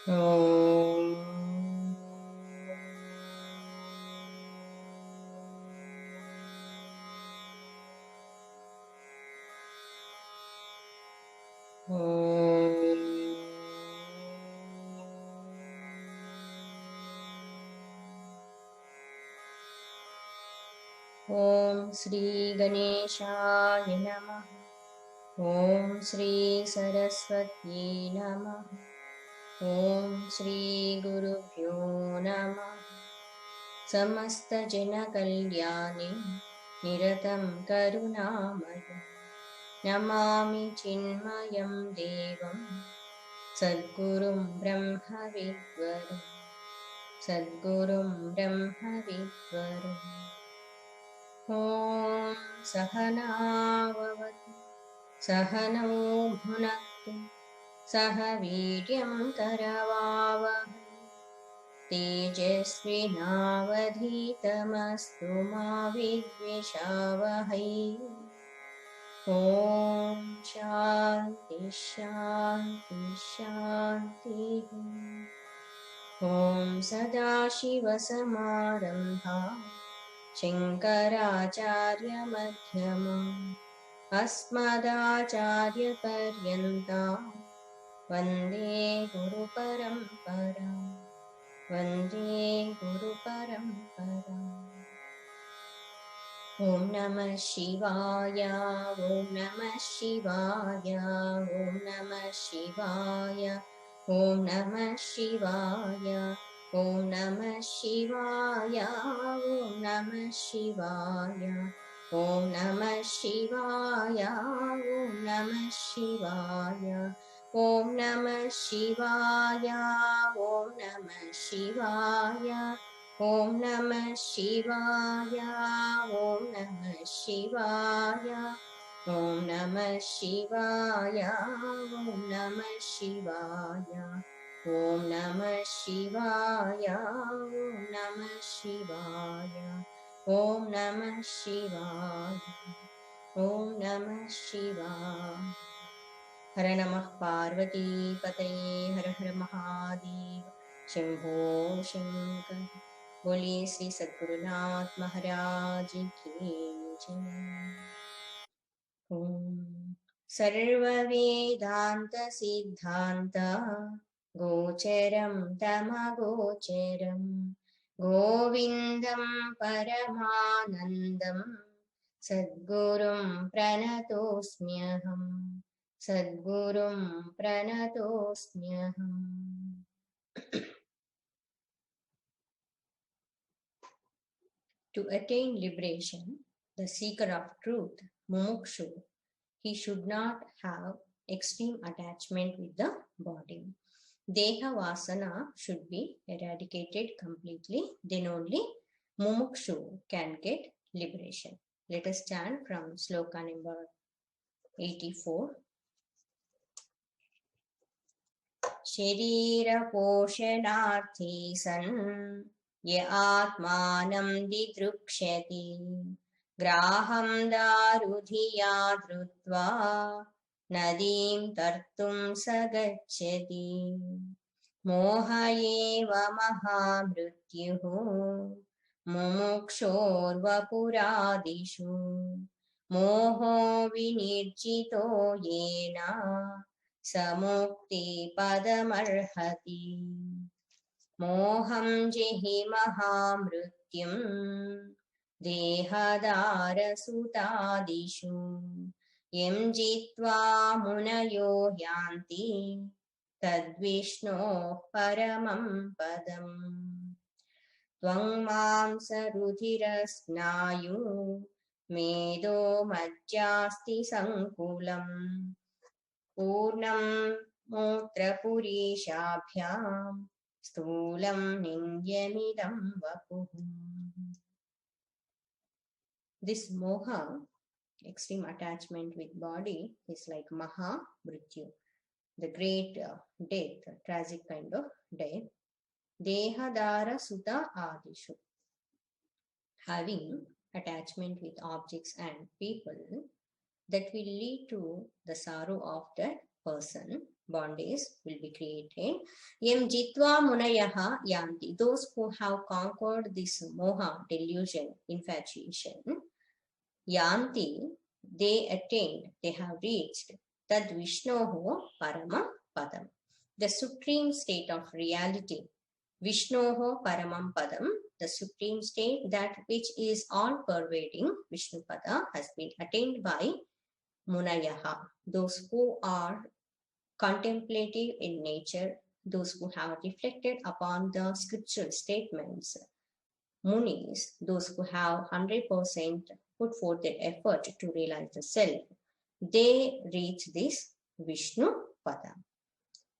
ॐ ॐ श्री गणेशाय नमः। ॐ श्री सरस्वती नमः। ॐ श्री गुरुभ्यो नमः। समस्तजनकल्याणे निरतं करुणामयं नमामि चिन्मयं देवं सद्गुरुं ब्रह्मविद्वरं सद्गुरुं ब्रह्मविद्वरम्। ॐ सहनाववतु सहनौ भुनक्तु सह वीर्यं करवावहै तेजस्विनावधीतमस्तु मा विद्विषावहै। ॐ शान्ति शान्ति शान्तिः। ॐ सदाशिवसमारम्भां शङ्कराचार्यमध्यमाम् अस्मदाचार्यपर्यन्तां वन्दे गुरुपरम्पराम् वन्दे गुरुपरम्पराम्। ॐ नमः शिवाय ॐ नमः शिवाय ॐ नमः शिवाय ॐ नमः शिवाय ॐ नमः शिवाय ॐ नमः शिवाय ॐ नमः शिवाय ॐ नमः शिवाय ॐ नमः शिवाय ॐ नमः शिवाय ॐ नमः शिवाय ॐ नमः शिवाय ॐ नमः शिवाय ॐ नमः शिवाय ॐ नमः शिवाय ॐ नमः शिवाय ॐ नमः शिवाय ॐ नमः शिवाय। हर नमः पार्वतीपतये हर हर महादेव शंभो शंकर। बोलिए श्री सद्गुरुनाथ महाराज की जय। ओम सर्ववेदांत सिद्धांत गोचरं तमगोचरं गोविन्दं परमानन्दं सद्गुरुं प्रणतोऽस्म्यहम् सद्गुरुं प्रणतोऽस्म्यहम्। To attain liberation, the seeker of truth, mumukshu, he should not have extreme attachment with the body. Deha vasana should be eradicated completely, then only mumukshu can get liberation. Let us chant from sloka number 84. शरीर पोषणार्थी सन् य आत्मानं दिदृक्ष्यति ग्राहं दारुधिया धृत्वा नदीं तर्तुं स गच्छति मोह एव महामृत्युः मुमुक्षोर्वपुरादिषु मोहो विनिर्जितो येन स मुक्तिपदमर्हति मोहं जिहि महामृत्युं देहदारसुतादिषु यं जित्वा मुनयो यान्ति तद्विष्णोः परमं पदम् त्वं मांसरुधिरस्नायु मेदो मज्जास्ति सङ्कुलम् पूर्णं मूत्रपुरीशाभ्यां स्थूलं निन्द्यमिदं वपुः. This moha, extreme attachment with body, is like Maha Mrityu, the great death, tragic kind of death. Dehadara Sutta Adishu, having attachment with objects and people, that will lead to the sorrow of that person, bondage will be created. Yam jitva munayaha yanti, those who have conquered this moha, delusion, infatuation, yanti, they attained, they have reached tad Vishnoho Paramam Padam, the supreme state of reality. Vishnoho Paramam Padam, the supreme state, that which is all pervading, Vishnupada, has been attained by Munayaha, those who are contemplative in nature, those who have reflected upon the scriptural statements. Munis, those who have 100% put forth their effort to realize the self, they reach this Vishnu Pada.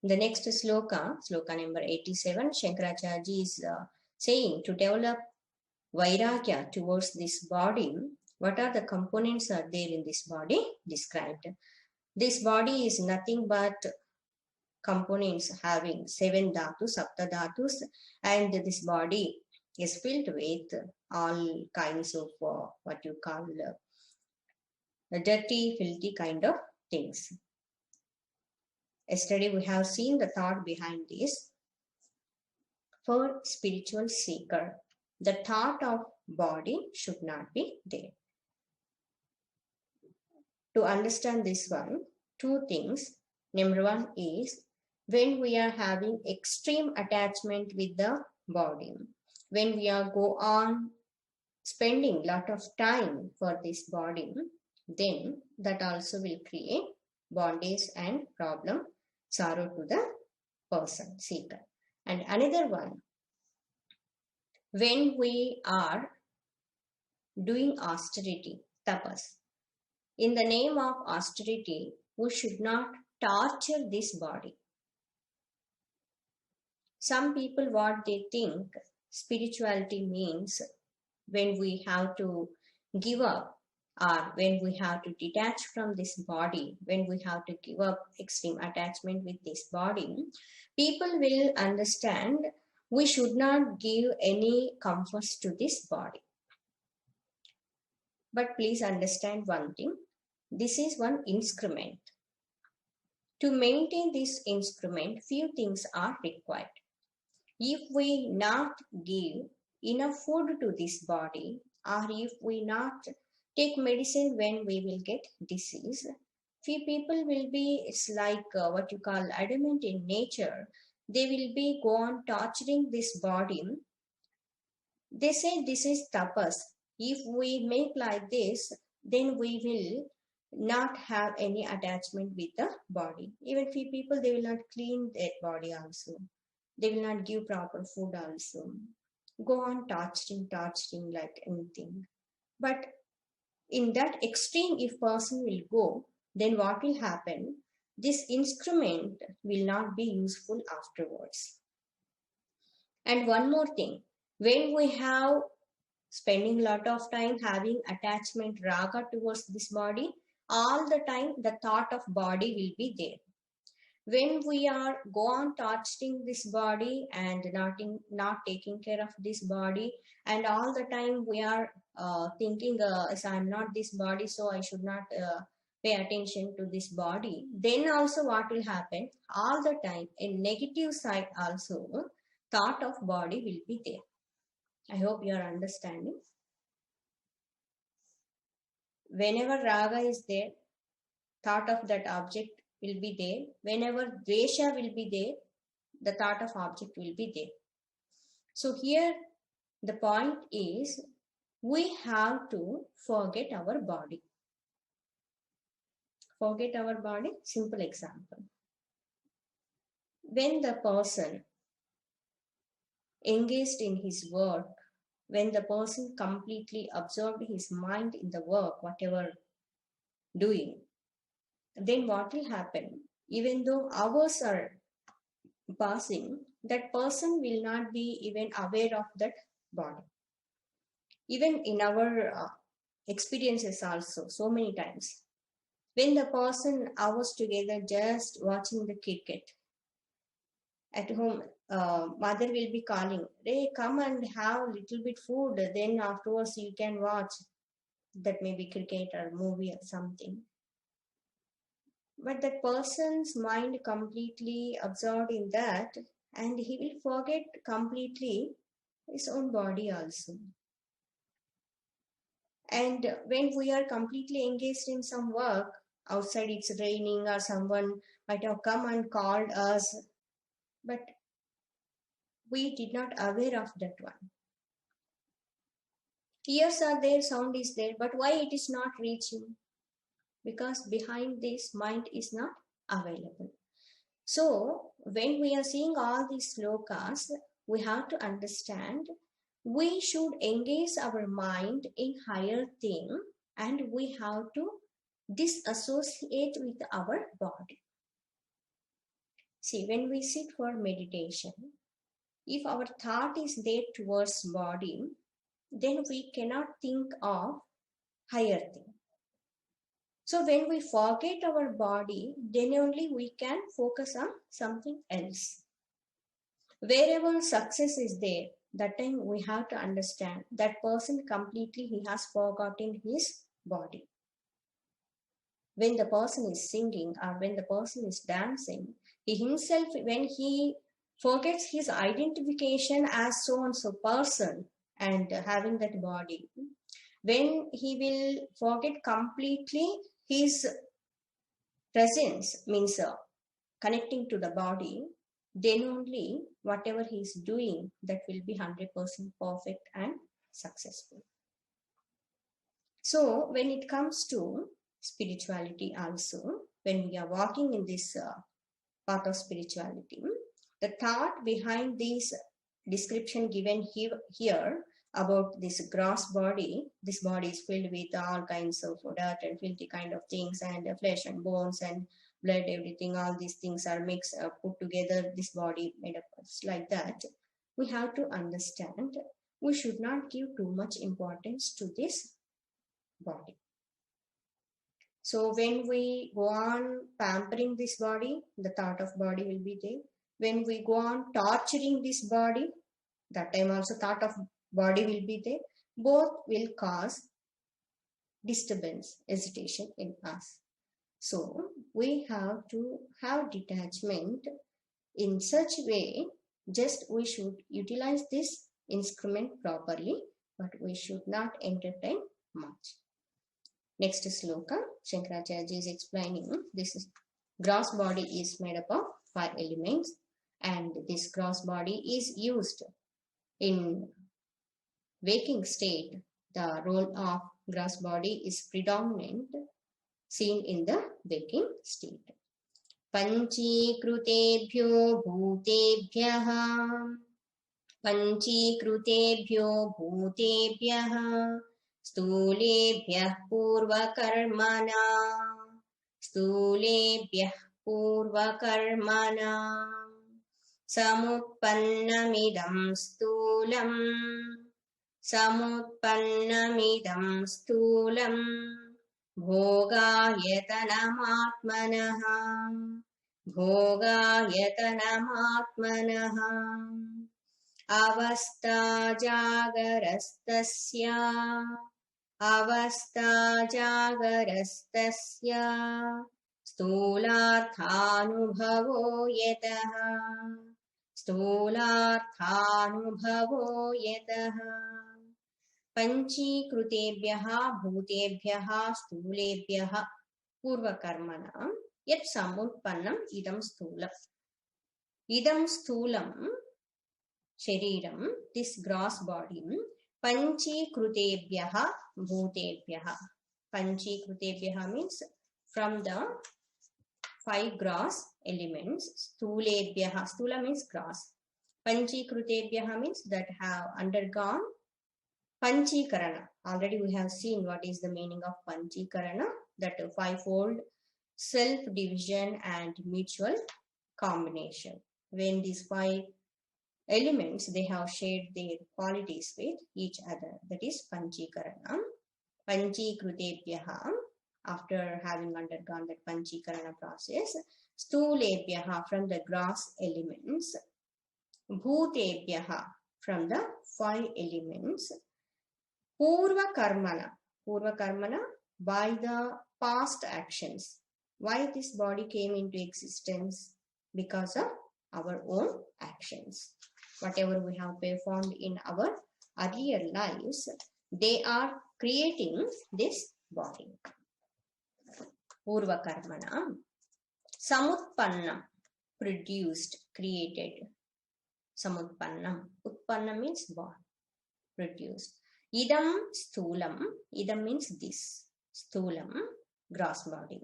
The next sloka, sloka number 87, Shankaracharya is saying to develop Vairagya towards this body. What are the components are there in this body described? This body is nothing but components having 7 dhatus, sapta dhatus, and this body is filled with all kinds of what you call dirty, filthy kind of things. Yesterday we have seen the thought behind this. For spiritual seeker, the thought of body should not be there. To understand this one, 2 things. Number 1 is when we are having extreme attachment with the body, when we are go on spending lot of time for this body, then that also will create bondage and problem, sorrow to the person, seeker. And another one, when we are doing austerity, tapas, in the name of austerity, we should not torture this body. Some people, what they think spirituality means when we have to give up, or when we have to detach from this body, when we have to give up extreme attachment with this body, people will understand we should not give any comforts to this body. But please understand one thing, this is one instrument. To maintain this instrument, few things are required. If we not give enough food to this body, or if we not take medicine when we will get disease, few people will be, it's like what you call adamant in nature, they will be go on torturing this body. They say this is tapas. If we make like this, then we will not have any attachment with the body. Even few people, they will not clean their body also. They will not give proper food also. Go on torturing like anything. But in that extreme, if person will go, then what will happen? This instrument will not be useful afterwards. And one more thing, when we have spending a lot of time having attachment, raga towards this body, all the time the thought of body will be there. When we are go on touching this body and not taking care of this body, and all the time we are thinking so I'm not this body, so I should not pay attention to this body, then also what will happen? All the time in negative side also thought of body will be there. I hope you are understanding. Whenever raga is there, thought of that object will be there. Whenever dvesha will be there, the thought of object will be there. So here the point is we have to forget our body. Forget our body. Simple example. When the person engaged in his work, when the person completely absorbed his mind in the work, whatever doing, then what will happen? Even though hours are passing, that person will not be even aware of that body. Even in our experiences also, so many times, when the person hours together just watching the cricket at home, mother will be calling, hey, come and have little bit food, then afterwards you can watch that maybe cricket or movie or something. but that person's mind completely absorbed in that, and he will forget completely his own body also. And when we are completely engaged in some work, outside it's raining or someone might have come and called us, but we did not aware of that one. Ears are there, sound is there, but why it is not reaching? Because behind this mind is not available. So when we are seeing all these slokas, we have to understand we should engage our mind in higher thing, and we have to disassociate with our body. See, when we sit for meditation, if our thought is there towards body, then we cannot think of higher thing. So when we forget our body, then only we can focus on something else. Wherever success is there, that time we have to understand that person completely he has forgotten his body. When the person is singing or when the person is dancing, he himself, when he forgets his identification as so and so person and having that body, when he will forget completely his presence, means connecting to the body, then only whatever he is doing, that will be 100% perfect and successful. So when it comes to spirituality also, when we are walking in this path of spirituality, the thought behind this description given here about this gross body, this body is filled with all kinds of dirt and filthy kind of things, and flesh and bones and blood, everything, all these things are mixed, put together, this body made up like that. We have to understand we should not give too much importance to this body. So when we go on pampering this body, the thought of body will be there. When we go on torturing this body, that time also thought of body will be there. Both will cause disturbance, hesitation in us. So we have to have detachment in such way, just we should utilize this instrument properly, but we should not entertain much. Next sloka, Shankaracharya is explaining this is gross body is made up of 5 elements, and this gross body is used in waking state. The role of gross body is predominant, seen in the waking state. Panchikruteभ्यो bhuteभ्यः Panchikruteभ्यो bhuteभ्यः स्थूलेभ्यः पूर्वकर्मणा स्थूलेभ्यः पूर्वकर्मणा समुत्पन्नमिदं स्थूलम् समुत्पन्नमिदं स्थूलम् भोगायतनमात्मनः भोगायतनमात्मनः अवस्थाजागरस्तस्य अवस्थाजागरस्तस्य स्थूलार्थानुभवो यतः स्थूलार्थानुभवो यतः पंचीकृतेभ्यः भूतेभ्यः स्थूलेभ्यः पूर्वकर्मणां यत् समुत्पन्नम् इदं स्थूलं शरीरं, this gross body, panchikruteभ्यः bhuteभ्यः. Panchikruteभ्यः means from the 5 gross elements. Sthuleभ्यः, sthula means gross. Panchikruteभ्यः means that have undergone Panchikarana. Already we have seen what is the meaning of Panchikarana, that 5-fold self-division and mutual combination. When these 5 elements, they have shared their qualities with each other, that is Panchikarana. Panchikrutebhyaha, after having undergone that Panchikarana process. Stulebhyaha, from the gross elements. Bhutebhyaha, from the 5 elements. Purva karmana, by the past actions. Why this body came into existence? Because of our own actions. Whatever we have performed in our earlier lives, they are creating this body. Purva karmana. Samutpannam, produced, created. Samutpannam. Utpanna means born, produced. Idam sthulam. Idam means this. Sthulam, gross body.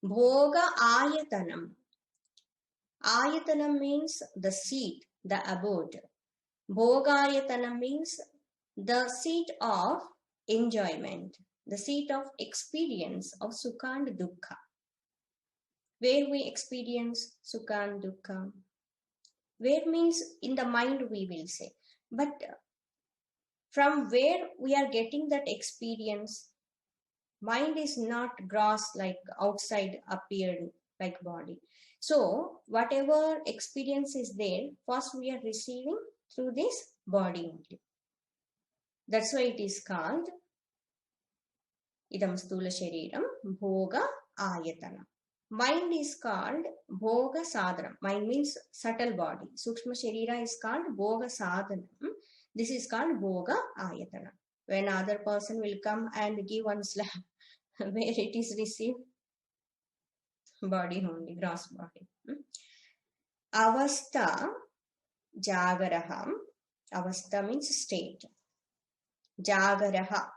Bhoga ayatanam. Ayatanam means the seat, the abode. Bhogayatanam means the seat of enjoyment, the seat of experience of sukha and dukkha. Where we experience sukha and dukkha? Where means in the mind, we will say. But from where we are getting that experience? Mind is not gross like outside appeared like body. So whatever experience is there, first we are receiving through this body only. That's why it is called idam stula shariram bhoga ayatana. Mind is called bhoga sadhanam. Mind means subtle body. Sukshma sharira is called bhoga sadhanam. This is called bhoga ayatana. When other person will come and give one slap, where it is received? Body only, gross body. Avastha jagaraha. Avastha means state. Jagaraha.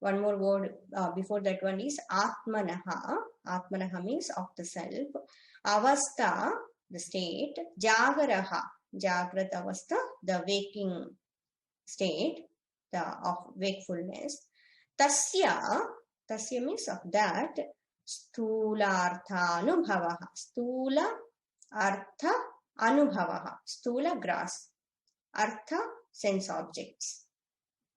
One more word before that one is atmanaha. Atmanaha means of the self. Avastha, the state. Jagaraha. Jagrat avastha, the waking state, of wakefulness. Tasya, tasya means of that. Stula anubhavaha. Stula artha anubhavaha. Stula grass. Artha sense objects.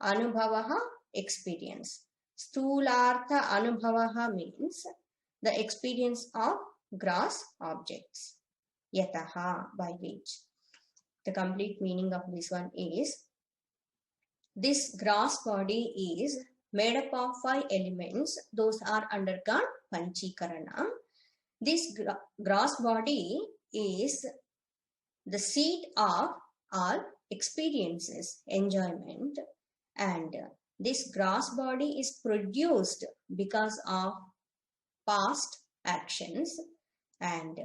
Anubhavaha experience. Stulartha anubhavaha means the experience of gross objects. Yataha, by which. The complete meaning of this one is, this gross body is made up of 5 elements. Those are undergone panchikarana. This gross body is the seat of all experiences, enjoyment, and this gross body is produced because of past actions, and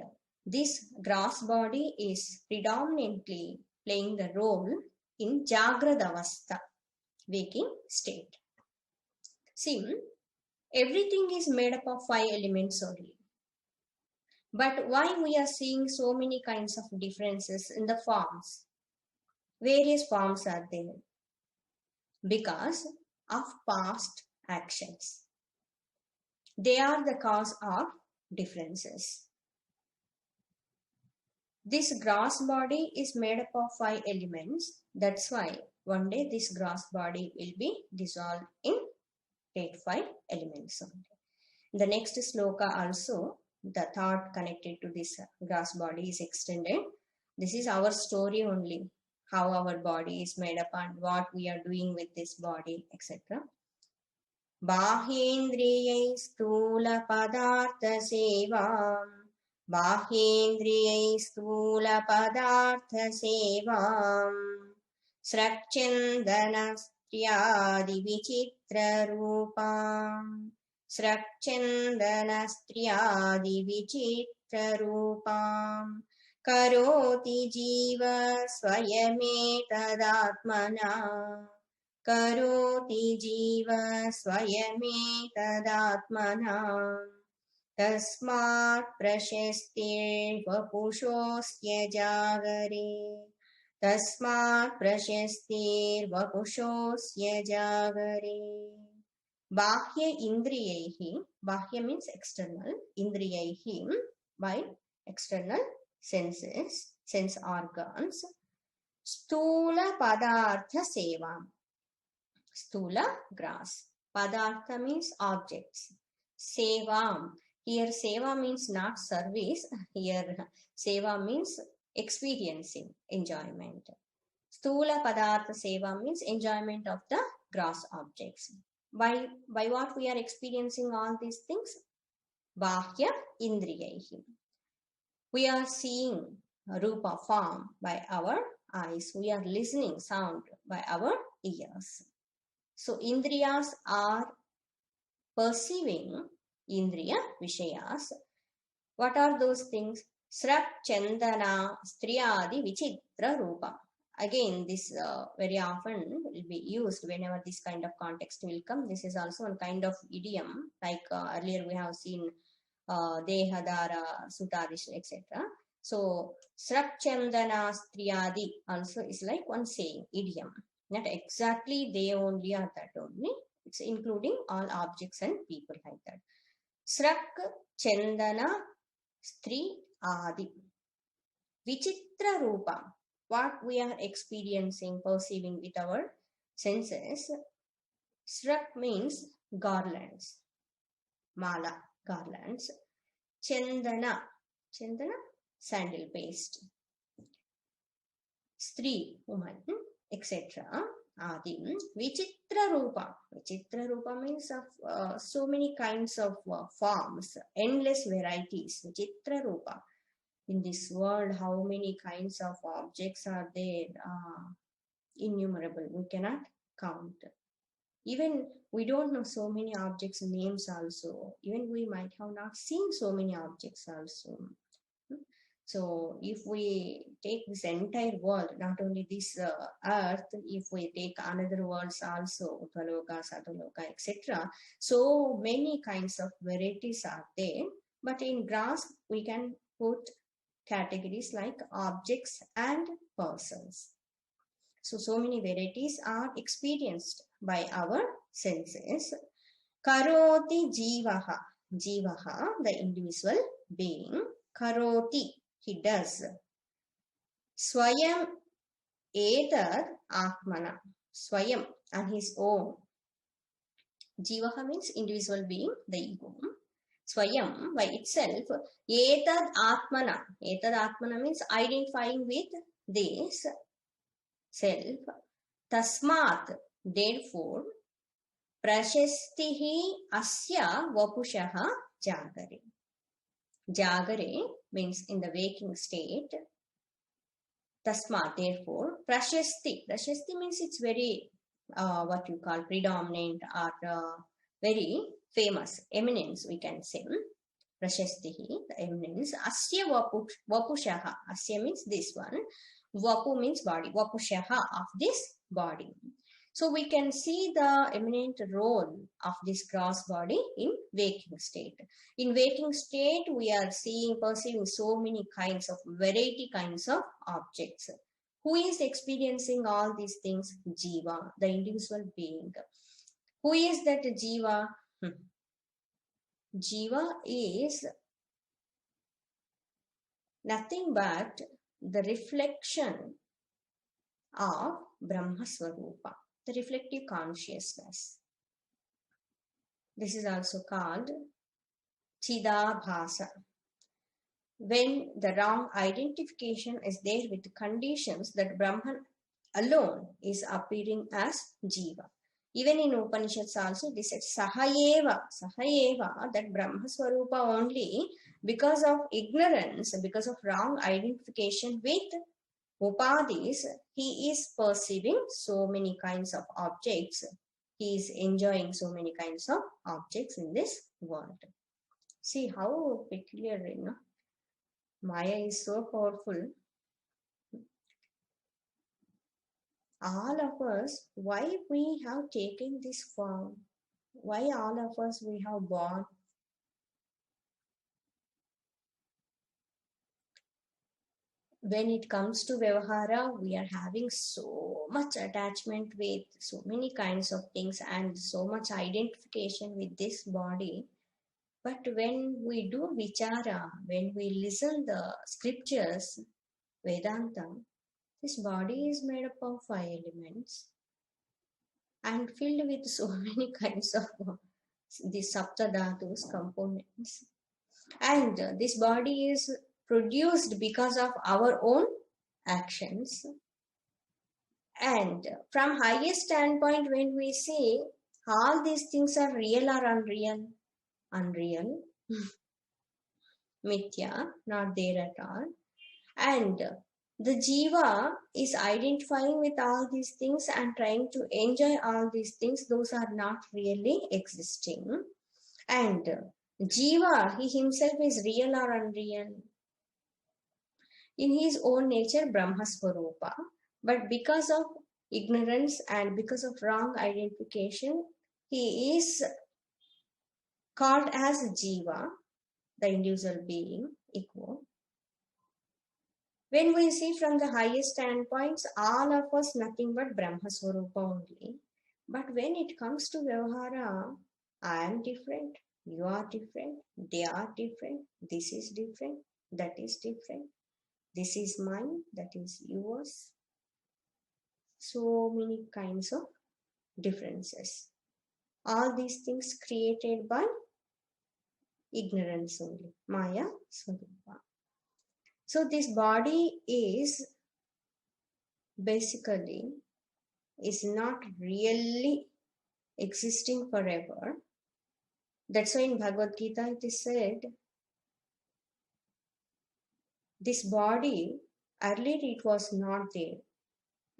this gross body is predominantly playing the role in Jagradavastha, waking state. See, everything is made up of 5 elements only. But why we are seeing so many kinds of differences in the forms? Various forms are there. Because of past actions. They are the cause of differences. This gross body is made up of 5 elements. That's why one day this gross body will be dissolved in 5 elements only. In the next sloka also, the thought connected to this gross body is extended. This is our story only. How our body is made up and what we are doing with this body, etc. Bahyendriyai stula padartha sevam. Bahyendriyai stula padartha sevam. Srakchandanastriyadi vichitra rupam. Srakchandanastriyadi vichitra rupam. Karoti jiva swayametadaatmana. Karoti jiva swayametadaatmana. Tasmat prashastir vapushosya jagare. Tasmat prashastir vapushosya jagare. Bahya indriyaihi. Bahya means external. Indriyaihi, by external senses, sense organs. Stula padartha sevam. Stula, grass. Padartha means objects. Sevam. Here seva means not service. Here seva means experiencing, enjoyment. Stula padartha seva means enjoyment of the gross objects. By what we are experiencing all these things? bahya indriyaihi. We are seeing rupa form by our eyes. We are listening sound by our ears. So indriyas are perceiving indriya vishayas. What are those things? Srak, Chandana, Striyadi, Vichitra, Rupa. Again, this very often will be used whenever this kind of context will come. This is also one kind of idiom, like earlier we have seen Dehadara, Sutadish, etc. So, Srak, Chandana, Striyadi also is like one saying, idiom. Not exactly they only are that only. It's including all objects and people like that. Srak, Chandana, Stri Adi. Vichitra Rupa. What we are experiencing, perceiving with our senses. Srak means garlands. Mala, garlands. Chandana. Chandana, sandal paste. Stri, woman, etc. Adi. Vichitra Rupa. Vichitra Rupa means of so many kinds of forms, endless varieties. Vichitra Rupa. In this world, how many kinds of objects are there? Innumerable. We cannot count. Even we don't know so many objects names also. Even we might have not seen so many objects also. So if we take this entire world, not only this earth, if we take another worlds also, Utaloka, Sataloka, etc. So many kinds of varieties are there. But in grasp, we can put categories like objects and persons. So many varieties are experienced by our senses. Karoti jivaha. Jivaha, the individual being. Karoti, he does. Swayam etad atmana. Swayam, on his own. Jivaha means individual being, the ego. Swayam, by itself. Etad atmana. Etad atmana means identifying with this self. Tasmat, therefore, prashestihi asya vapushaha jagare. Jagare means in the waking state. Tasmat, therefore, prashasti. Prashasti means it's very, what you call predominant or very famous, eminence we can say. Prashastihi, the eminence. Asya vapushaha. Asya means this one. Vapu means body. Vapushaha, of this body. So we can see the eminent role of this gross body in waking state. In waking state, we are seeing, perceiving so many kinds of, variety kinds of objects. Who is experiencing all these things? Jiva, the individual being. Who is that Jiva? Jiva is nothing but the reflection of Brahma Swarupa, the reflective consciousness. This is also called Chidabhasa. When the wrong identification is there with conditions that Brahman alone is appearing as Jiva. Even in Upanishads also, this is Sahayeva, that Brahma Swarupa only, because of ignorance, because of wrong identification with Upadis, he is perceiving so many kinds of objects. He is enjoying so many kinds of objects in this world. See how peculiar, Maya is so powerful. All of us, why we have taken this form? Why all of us we have born? When it comes to Vyavahara, we are having so much attachment with so many kinds of things and so much identification with this body. But when we do Vichara, when we listen the scriptures, Vedanta, this body is made up of 5 elements and filled with so many kinds of the Saptadhatus components. And this body is produced because of our own actions. And from highest standpoint, when we say all these things are real or unreal, unreal. mithya, not there at all. And the jiva is identifying with all these things and trying to enjoy all these things. Those are not really existing. And jiva, he himself is real or unreal? In his own nature, Brahma Swarupa. But because of ignorance and because of wrong identification, he is called as jiva, the individual being, equal. When we see from the highest standpoints, all of us nothing but Brahma Swarupa only. But when it comes to Vyavahara, I am different, you are different, they are different, this is different, that is different, this is mine, that is yours. So many kinds of differences. All these things created by ignorance only, Maya Swarupa. So this body is basically is not really existing forever. That's why in Bhagavad Gita it is said, this body, earlier it was not there,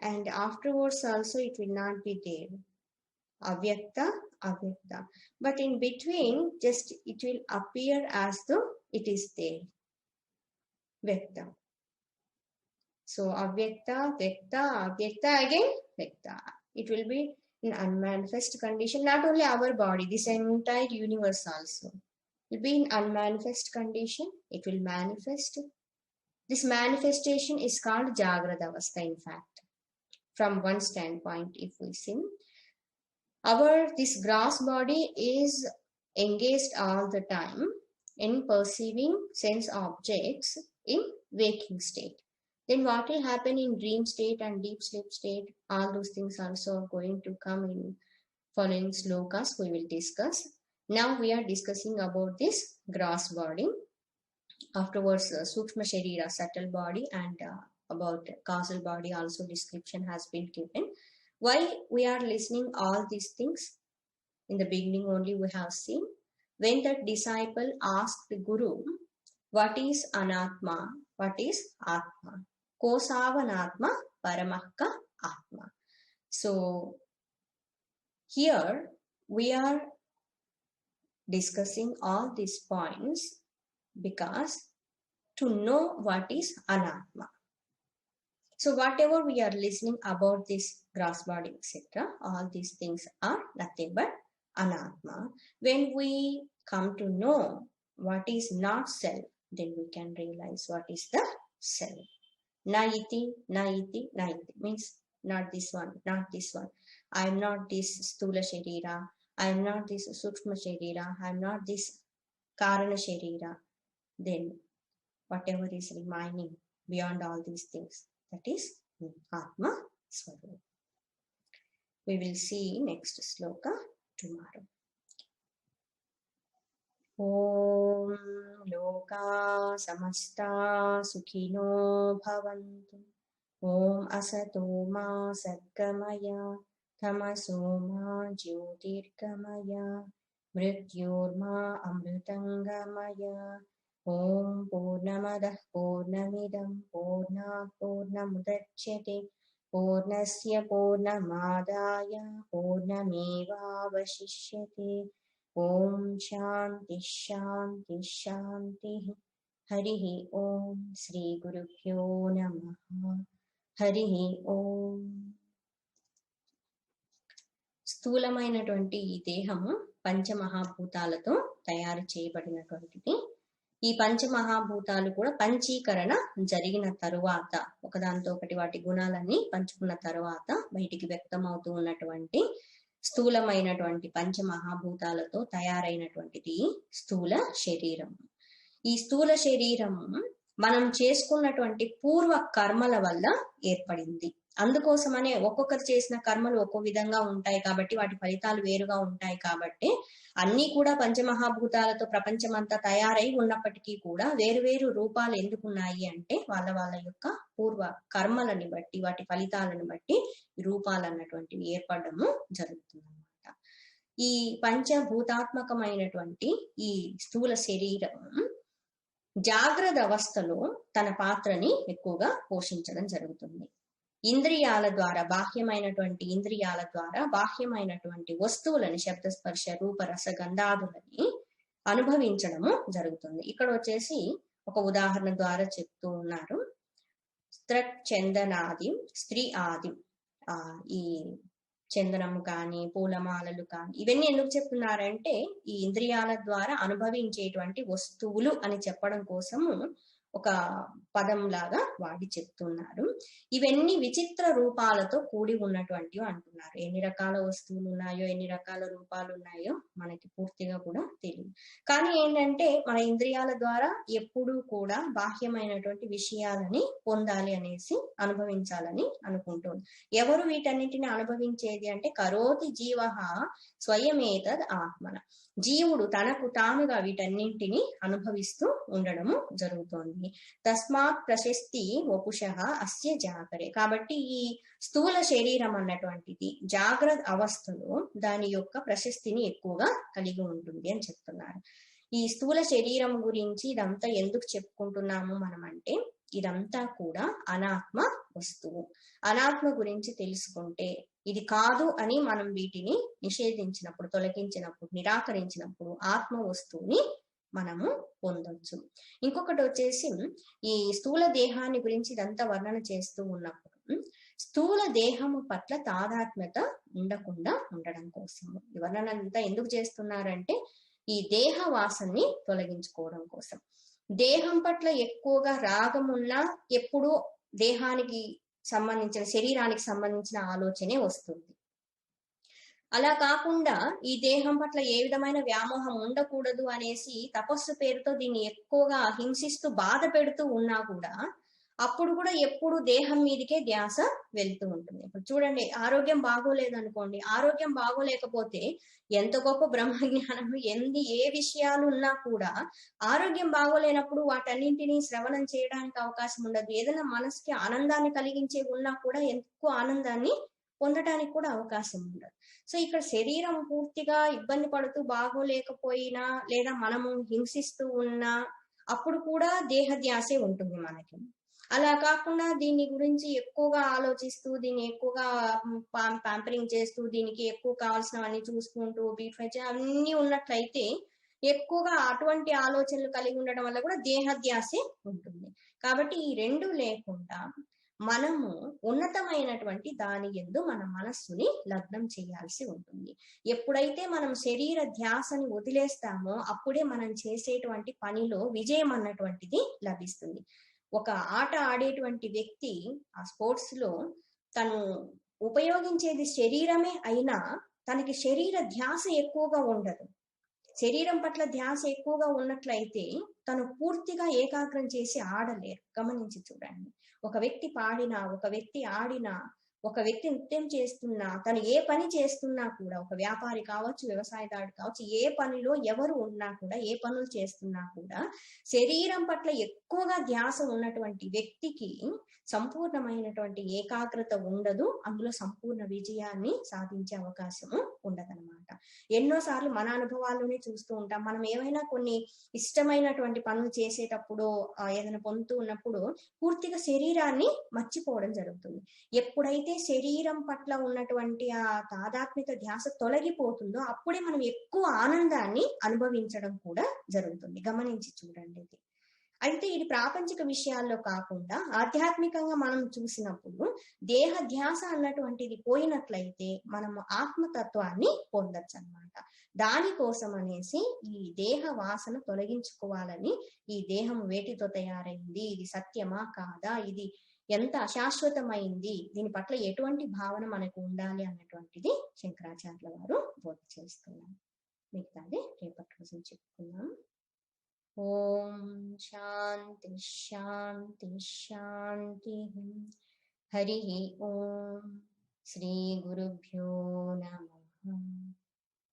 and afterwards also it will not be there. Avyakta, avyakta. But in between, just it will appear as though it is there. Vyakta. So avyakta, vyakta, avyakta, again vyakta. It will be in unmanifest condition. Not only our body, this entire universe also will be in unmanifest condition. It will manifest. This manifestation is called Jagrata Avastha, in fact. From one standpoint, if we see, this gross body is engaged all the time in perceiving sense objects in waking state. Then what will happen in dream state and deep sleep state? All those things also are going to come in following slokas we will discuss. Now we are discussing about this gross body. Afterwards, Sukshma Sharira, subtle body, and about causal body also description has been given. Why we are listening all these things? In the beginning only we have seen, when the disciple asked the Guru, what is Anatma? What is Atma? Kosavanatma Paramahka Atma. So here we are discussing all these points because to know what is Anatma. So whatever we are listening about this gross body, etc., all these things are nothing but Anatma. When we come to know what is not self, then we can realize what is the self. Naiti, naiti, naiti means not this one, not this one. I am not this Stula Sharira. I am not this Sukshma Sharira. I am not this Karana Sharira. Then whatever is remaining beyond all these things, that is Atma Swarupa. We will see next sloka tomorrow. Om Loka Samasta Sukhino Bhavantu. Om Asato Ma Sadgamaya Tamaso Ma Jyotirgamaya Mrityorma Amritangamaya. Om Purnamadah Purnamidam Purnat Purnamudachyate Purnasya Purnamadaya Purnameva Vashishyate. Om Shanti Shanti Shanti. Harihi Om Sri Gurubhyo Namaha. Harihi Om. స్థూలమైనటువంటి ఈ దేహము పంచమహాభూతాలతో తయారు చేయబడినటువంటిది. ఈ పంచమహాభూతాలు కూడా పంచీకరణ జరిగిన తరువాత ఒకదాంతో ఒకటి వాటి గుణాలన్నీ పంచుకున్న తరువాత బయటికి వ్యక్తమవుతూ ఉన్నటువంటి స్థూలమైనటువంటి పంచమహాభూతాలతో తయారైనటువంటిది స్థూల శరీరం. ఈ స్థూల శరీరము మనం చేసుకున్నటువంటి పూర్వ కర్మల వల్ల ఏర్పడింది. అందుకోసమనే ఒక్కొక్కరు చేసిన కర్మలు ఒక్కో విధంగా ఉంటాయి కాబట్టి వాటి ఫలితాలు వేరుగా ఉంటాయి కాబట్టి అన్ని కూడా పంచమహాభూతాలతో ప్రపంచమంతా తయారై ఉన్నప్పటికీ కూడా వేరువేరు రూపాలు ఎందుకున్నాయి అంటే వాళ్ళ వాళ్ళ యొక్క పూర్వ కర్మలని బట్టి వాటి ఫలితాలను బట్టి రూపాలు అన్నటువంటివి ఏర్పడము జరుగుతుందన్నమాట. ఈ పంచభూతాత్మకమైనటువంటి ఈ స్థూల శరీరం జాగ్రత్త అవస్థలో తన పాత్రని ఎక్కువగా పోషించడం జరుగుతుంది. ఇంద్రియాల ద్వారా బాహ్యమైనటువంటి వస్తువులని, శబ్దస్పర్శ రూప రస గంధాదులని అనుభవించడము జరుగుతుంది. ఇక్కడ వచ్చేసి ఒక ఉదాహరణ ద్వారా చెప్తూ ఉన్నారు. చందనాది స్త్రీ ఆది, ఈ చందనము కానీ పూలమాలలు కానీ ఇవన్నీ ఎందుకు చెప్తున్నారంటే ఈ ఇంద్రియాల ద్వారా అనుభవించేటువంటి వస్తువులు అని చెప్పడం కోసము ఒక పదం లాగా వాడి చెప్తున్నారు. ఇవన్నీ విచిత్ర రూపాలతో కూడి ఉన్నటువంటివి అంటున్నారు. ఎన్ని రకాల వస్తువులు ఉన్నాయో, ఎన్ని రకాల రూపాలు ఉన్నాయో మనకి పూర్తిగా కూడా తెలియదు. కానీ ఏంటంటే మన ఇంద్రియాల ద్వారా ఎప్పుడూ కూడా బాహ్యమైనటువంటి విషయాలని పొందాలి అనేసి, అనుభవించాలని అనుకుంటుంది. ఎవరు వీటన్నిటిని అనుభవించేది అంటే కరోతి జీవః స్వయమేతద్ ఆత్మన, జీవుడు తనకు తానుగా వీటన్నింటిని అనుభవిస్తూ ఉండడము జరుగుతోంది. తస్మాత్ ప్రశస్తి వపుషః అస్య జాగరే, కాబట్టి ఈ స్థూల శరీరం అన్నటువంటిది జాగ్రత్త అవస్థలో దాని యొక్క ప్రశస్తిని ఎక్కువగా కలిగి ఉంటుంది అని చెప్తున్నారు. ఈ స్థూల శరీరం గురించి ఇదంతా ఎందుకు చెప్పుకుంటున్నాము మనం అంటే, ఇదంతా కూడా అనాత్మ వస్తువు. అనాత్మ గురించి తెలుసుకుంటే, ఇది కాదు అని మనం వీటిని నిషేధించినప్పుడు, తొలగించినప్పుడు, నిరాకరించినప్పుడు ఆత్మ వస్తువుని మనము పొందొచ్చు. ఇంకొకటి వచ్చేసి ఈ స్థూల దేహాన్ని గురించి ఇదంతా వర్ణన చేస్తూ ఉన్నప్పుడు స్థూల దేహము పట్ల తాదాత్మ్యత ఉండకుండా ఉండడం కోసం ఈ వర్ణన అంతా ఎందుకు చేస్తున్నారంటే, ఈ దేహ వాసనని తొలగించుకోవడం కోసం. దేహం పట్ల ఎక్కువగా రాగం ఉన్నా ఎప్పుడూ దేహానికి సంబంధించిన, శరీరానికి సంబంధించిన ఆలోచనే వస్తుంది. అలా కాకుండా ఈ దేహం పట్ల ఏ విధమైన వ్యామోహం ఉండకూడదు అనేసి తపస్సు పేరుతో దీన్ని ఎక్కువగా హింసిస్తూ బాధ పెడుతూ ఉన్నా కూడా అప్పుడు కూడా ఎప్పుడు దేహం మీదకే ధ్యాస వెళ్తూ ఉంటుంది. ఇప్పుడు చూడండి, ఆరోగ్యం బాగోలేదనుకోండి, ఆరోగ్యం బాగోలేకపోతే ఎంత గొప్ప బ్రహ్మజ్ఞానం, ఏ విషయాలు ఉన్నా కూడా ఆరోగ్యం బాగోలేనప్పుడు వాటన్నింటినీ శ్రవణం చేయడానికి అవకాశం ఉండదు. ఏదైనా మనసుకి ఆనందాన్ని కలిగించే ఉన్నా కూడా ఎక్కువ ఆనందాన్ని పొందడానికి కూడా అవకాశం ఉండదు. సో ఇక్కడ శరీరం పూర్తిగా ఇబ్బంది పడుతూ బాగోలేకపోయినా, లేదా మనము హింసిస్తూ ఉన్నా అప్పుడు కూడా దేహ ధ్యాసే ఉంటుంది మనకి. అలా కాకుండా దీని గురించి ఎక్కువగా ఆలోచిస్తూ, దీన్ని ఎక్కువగా ప్యాంపరింగ్ చేస్తూ, దీనికి ఎక్కువ కావాల్సినవన్నీ చూసుకుంటూ, బ్యూటిఫై అన్ని ఉన్నట్లయితే ఎక్కువగా అటువంటి ఆలోచనలు కలిగి ఉండడం వల్ల కూడా దేహ ధ్యాసే ఉంటుంది. కాబట్టి ఈ రెండు లేకుండా మనము ఉన్నతమైనటువంటి దాని యందు మన మనస్సుని లగ్నం చేయాల్సి ఉంటుంది. ఎప్పుడైతే మనం శరీర ధ్యాసని వదిలేస్తామో అప్పుడే మనం చేసేటువంటి పనిలో విజయం అన్నటువంటిది లభిస్తుంది. ఒక ఆట ఆడేటువంటి వ్యక్తి ఆ స్పోర్ట్స్ లో తను ఉపయోగించేది శరీరమే అయినా తనకి శరీర ధ్యాస ఎక్కువగా ఉండదు. శరీరం పట్ల ధ్యాస ఎక్కువగా ఉన్నట్లయితే తను పూర్తిగా ఏకాగ్రం చేసి ఆడలేరు. గమనించి చూడండి, ఒక వ్యక్తి పాడినా, ఒక వ్యక్తి ఆడినా, ఒక వ్యక్తి నృత్యం చేస్తున్నా, తను ఏ పని చేస్తున్నా కూడా, ఒక వ్యాపారి కావచ్చు, వ్యవసాయదారుడు కావచ్చు, ఏ పనిలో ఎవరు ఉన్నా కూడా, ఏ పనులు చేస్తున్నా కూడా శరీరం పట్ల ఎక్కువగా ధ్యాస ఉన్నటువంటి వ్యక్తికి సంపూర్ణమైనటువంటి ఏకాగ్రత ఉండదు. అందులో సంపూర్ణ విజయాన్ని సాధించే అవకాశము ఉండదన్నమాట. ఎన్నోసార్లు మన అనుభవాల్లోనే చూస్తూ ఉంటాం. మనం ఏమైనా కొన్ని ఇష్టమైనటువంటి పనులు చేసేటప్పుడు, ఏదైనా పొందుతూ ఉన్నప్పుడు పూర్తిగా శరీరాన్ని మర్చిపోవడం జరుగుతుంది. ఎప్పుడైతే శరీరం పట్ల ఉన్నటువంటి ఆ తాదాత్మ్యత ధ్యాస తొలగిపోతుందో అప్పుడే మనం ఎక్కువ ఆనందాన్ని అనుభవించడం కూడా జరుగుతుంది. గమనించి చూడండి ఇది. అయితే ఇది ప్రాపంచిక విషయాల్లో కాకుండా ఆధ్యాత్మికంగా మనం చూసినప్పుడు దేహ ధ్యాస అన్నటువంటిది పోయినట్లయితే మనము ఆత్మతత్వాన్ని పొందొచ్చు అన్నమాట. దానికోసం అనేసి ఈ దేహ వాసన తొలగించుకోవాలని, ఈ దేహం వేటితో తయారైంది, ఇది సత్యమా కాదా, ఇది ఎంత అశాశ్వతమైంది, దీని పట్ల ఎటువంటి భావన మనకు ఉండాలి అన్నటువంటిది శంకరాచార్యుల వారు బోధ చేస్తున్నారు. మిగతాది రేపటి రోజు చెప్పుకుందాం. ఓం శాంతి శాంతి శాంతి. హరి ఓం. శ్రీ గురుభ్యో నమః.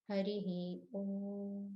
హరి ఓం.